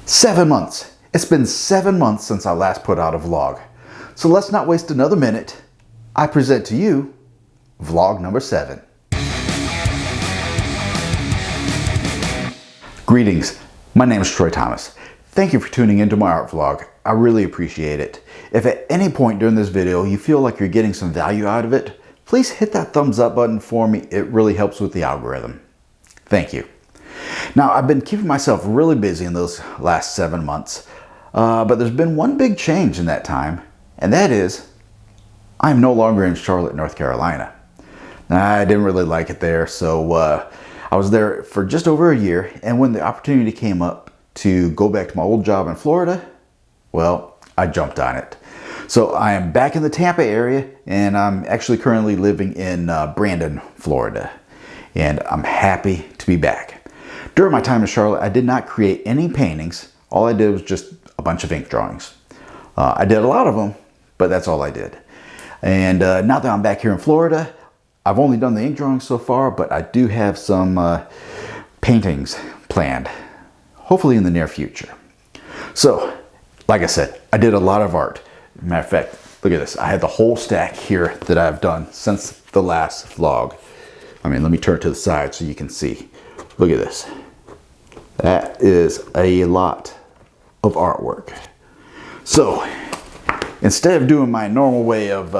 7 months. It's been 7 months since I last put out a vlog. So let's not waste another minute. I present to you vlog number 7. Greetings, my name is Troy Thomas. Thank you for tuning into my art vlog. I really appreciate it. If at any point during this video you feel like you're getting some value out of it, please hit that thumbs up button for me. It really helps with the algorithm. Thank you. Now, I've been keeping myself really busy in those last 7 months, but there's been one big change in that time, and that is I'm no longer in Charlotte, North Carolina. I didn't really like it there, so I was there for just over a year, and when the opportunity came up to go back to my old job in Florida, well, I jumped on it. So I am back in the Tampa area, and I'm actually currently living in Brandon, Florida, and I'm happy to be back. During my time in Charlotte, I did not create any paintings. All I did was just a bunch of ink drawings. I did a lot of them, but that's all I did. And now that I'm back here in Florida, I've only done the ink drawings so far, but I do have some paintings planned, hopefully in the near future. So, like I said, I did a lot of art. Matter of fact, look at this. I had the whole stack here that I've done since the last vlog. I mean, let me turn it to the side so you can see. Look at this. That is a lot of artwork. So, instead of doing my normal way of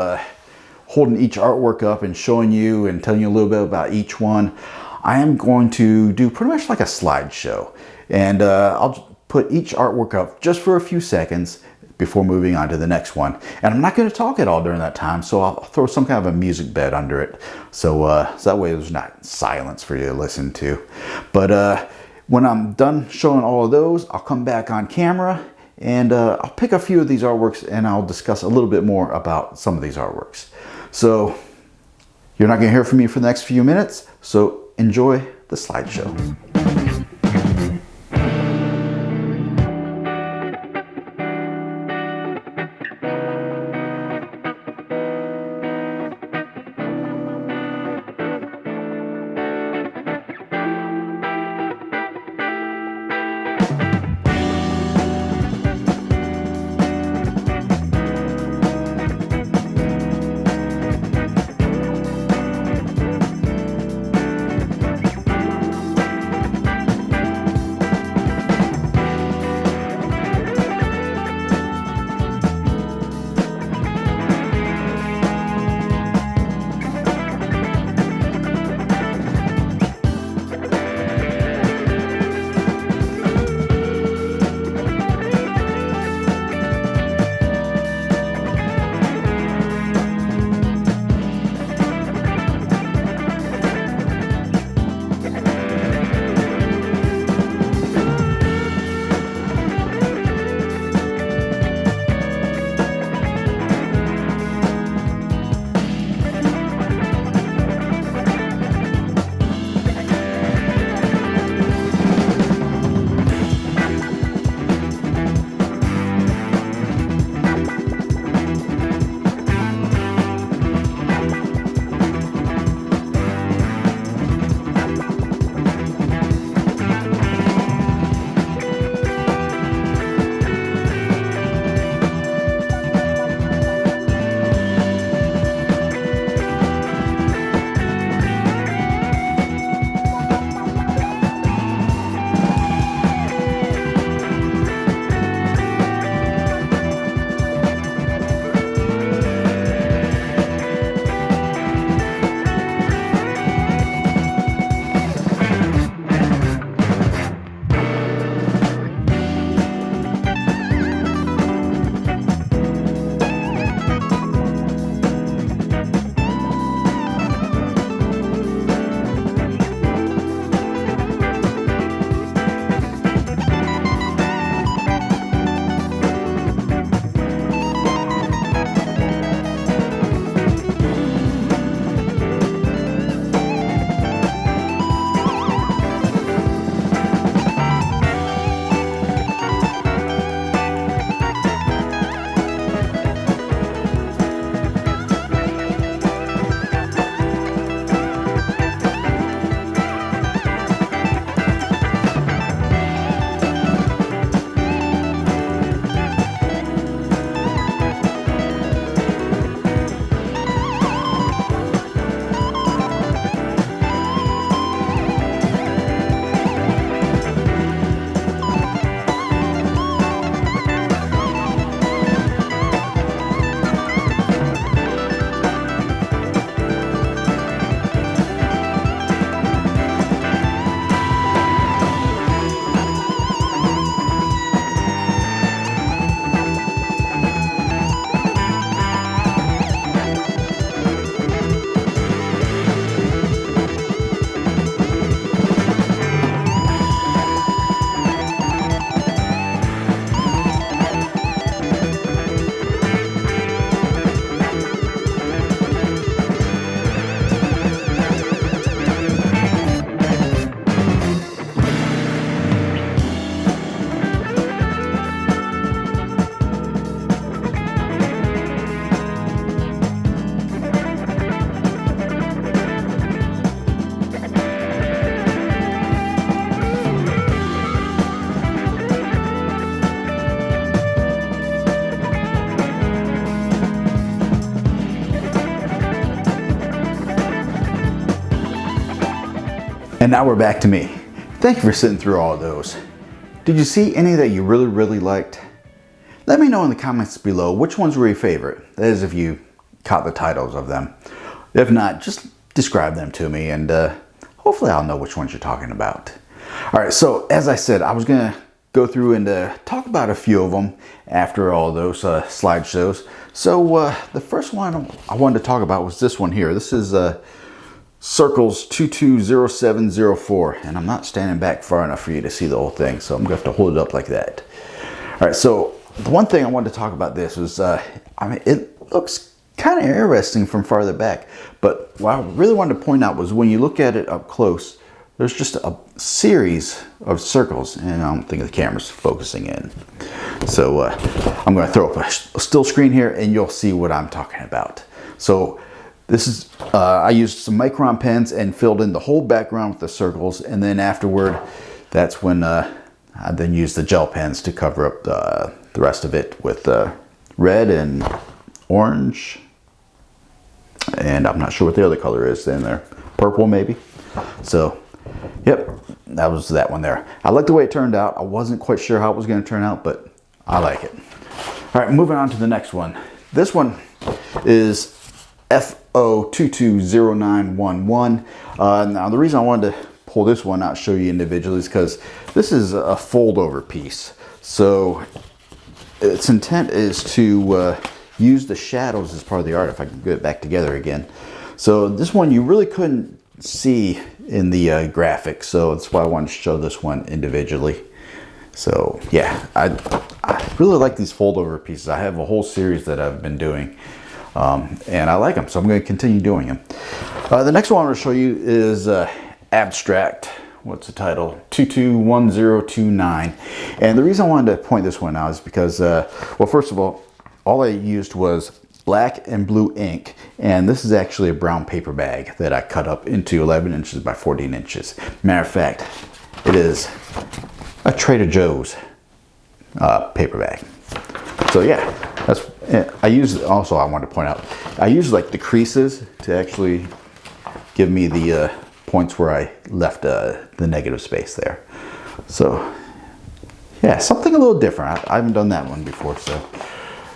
holding each artwork up and showing you and telling you a little bit about each one, I am going to do pretty much like a slideshow. And I'll put each artwork up just for a few seconds before moving on to the next one. And I'm not going to talk at all during that time, so I'll throw some kind of a music bed under it. So that way there's not silence for you to listen to. But when I'm done showing all of those, I'll come back on camera and I'll pick a few of these artworks and I'll discuss a little bit more about some of these artworks. So you're not going to hear from me for the next few minutes, so enjoy the slideshow. And now we're back to me. Thank you for sitting through all of those. Did you see any that you really liked? Let me know in the comments below which ones were your favorite. That is, if you caught the titles of them. If not, just describe them to me, and hopefully I'll know which ones you're talking about. All right, so as I said, I was gonna go through and talk about a few of them after all those slideshows. So the first one I wanted to talk about was this one here. This is Circles 220704, and I'm not standing back far enough for you to see the whole thing, so I'm gonna have to hold it up like that. All right, so the one thing I wanted to talk about this was, I mean, it looks kind of interesting from farther back, but what I really wanted to point out was when you look at it up close, there's just a series of circles, and I don't think the camera's focusing in. So I'm going to throw up a still screen here, and you'll see what I'm talking about. So this is, I used some Micron pens and filled in the whole background with the circles, and then afterward, that's when I then used the gel pens to cover up the rest of it with red and orange, and I'm not sure what the other color is in there. Purple maybe. So yep, that was that one there. I like the way it turned out. I wasn't quite sure how it was going to turn out, but I like it. All right, moving on to the next one. This one is FO220911. Now the reason I wanted to pull this one out, show you individually, is because this is a fold over piece. So its intent is to use the shadows as part of the art, if I can get it back together again. So this one you really couldn't see in the graphics, so that's why I wanted to show this one individually. So yeah, I really like these fold over pieces. I have a whole series that I've been doing, and I like them, so I'm going to continue doing them. The next one I'm going to show you is Abstract. What's the title? 221029. And the reason I wanted to point this one out is because, well, first of all I used was black and blue ink, and this is actually a brown paper bag that I cut up into 11 inches by 14 inches. Matter of fact, it is a Trader Joe's paper bag. So yeah, that's, I used, also I wanted to point out, I used like the creases to actually give me the points where I left the negative space there. So yeah, something a little different. I haven't done that one before, so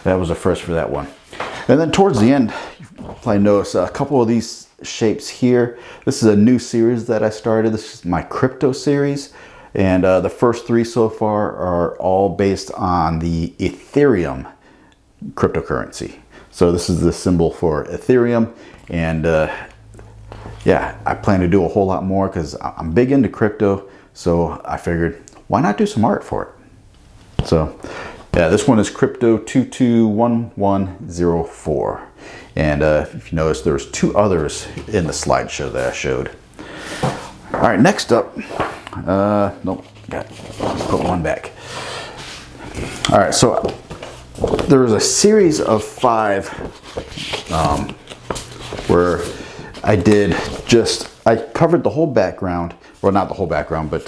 that was a first for that one. And then towards the end, you probably notice a couple of these shapes here. This is a new series that I started. This is my crypto series. And the first three so far are all based on the Ethereum cryptocurrency. So this is the symbol for Ethereum. And yeah, I plan to do a whole lot more because I'm big into crypto. So I figured, why not do some art for it? So yeah, this one is Crypto 221104. And if you notice, there's two others in the slideshow that I showed. All right, next up, nope, put one back. All right, so there was a series of 5 where I covered the whole background, well, not the whole background, but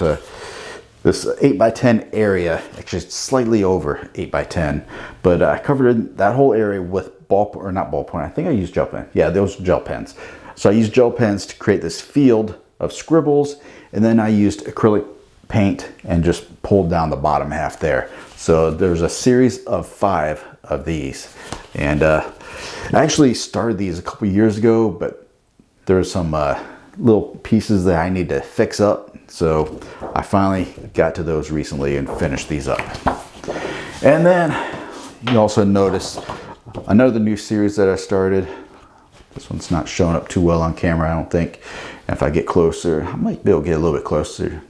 this 8x10 area, actually slightly over 8x10, but I covered that whole area with not ballpoint, I think I used gel pen. Yeah, those gel pens. So I used gel pens to create this field of scribbles, and then I used acrylic paint and just pulled down the bottom half there. So there's a series of 5 of these. And I actually started these a couple years ago, but there's some little pieces that I need to fix up. So I finally got to those recently and finished these up. And then you also notice another new series that I started. This one's not showing up too well on camera, I don't think. And if I get closer, I might be able to get a little bit closer.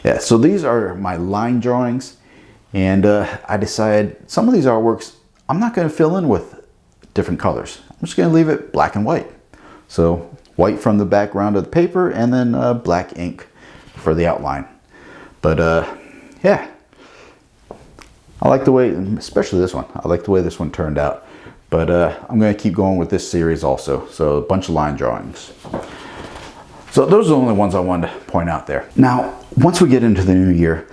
Yeah, so these are my line drawings. And I decided some of these artworks, I'm not going to fill in with different colors. I'm just going to leave it black and white. So white from the background of the paper, and then black ink for the outline. But yeah, I like the way, especially this one, I like the way this one turned out. But I'm going to keep going with this series also. So a bunch of line drawings. So those are the only ones I wanted to point out there. Now, once we get into the new year,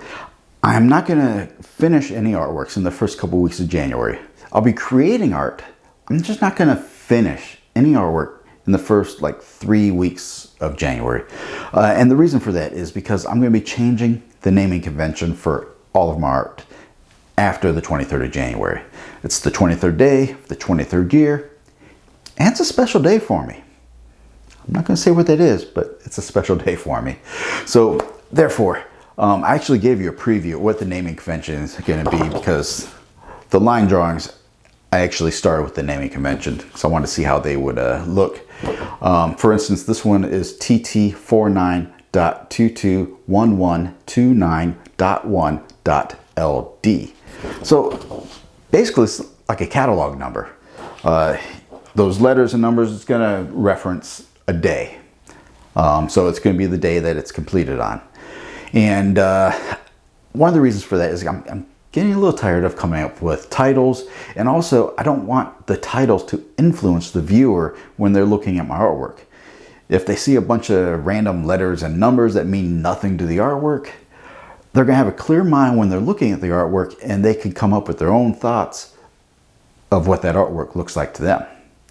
I'm not going to finish any artworks in the first couple weeks of January. I'll be creating art. I'm just not going to finish any artwork in the first like 3 weeks of January. And the reason for that is because I'm going to be changing the naming convention for all of my art after the 23rd of January. It's the 23rd day, the 23rd year, and it's a special day for me. I'm not going to say what that is, but it's a special day for me. So therefore, I actually gave you a preview of what the naming convention is going to be, because the line drawings, I actually started with the naming convention, so I wanted to see how they would look. For instance, this one is TT49.221129.1.LD. So basically, it's like a catalog number. Those letters and numbers is going to reference a day. So it's going to be the day that it's completed on. And one of the reasons for that is I'm getting a little tired of coming up with titles, and also I don't want the titles to influence the viewer when they're looking at my artwork. If they see a bunch of random letters and numbers that mean nothing to the artwork, they're going to have a clear mind when they're looking at the artwork, and they can come up with their own thoughts of what that artwork looks like to them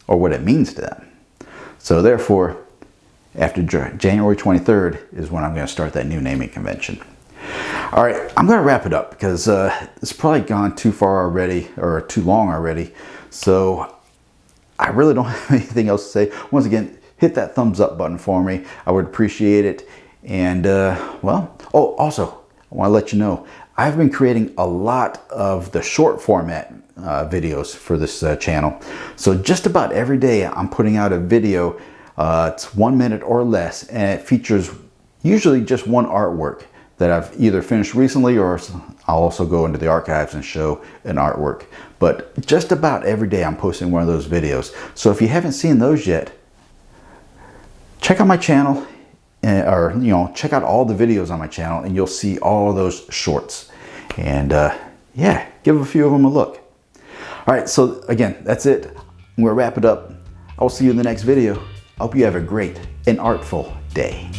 or what it means to them. So therefore, after January 23rd is when I'm going to start that new naming convention. All right, I'm going to wrap it up because it's probably gone too far already, or too long already. So I really don't have anything else to say. Once again, hit that thumbs up button for me. I would appreciate it. And well, oh, also, I want to let you know, I've been creating a lot of the short format videos for this channel. So just about every day I'm putting out a video. It's 1 minute or less, and it features usually just one artwork that I've either finished recently, or I'll also go into the archives and show an artwork. But just about every day I'm posting one of those videos. So if you haven't seen those yet, check out my channel, or check out all the videos on my channel, and you'll see all those shorts. And yeah, give a few of them a look. All right, so again, that's it. I'm gonna wrap it up. I'll see you in the next video. I hope you have a great and artful day.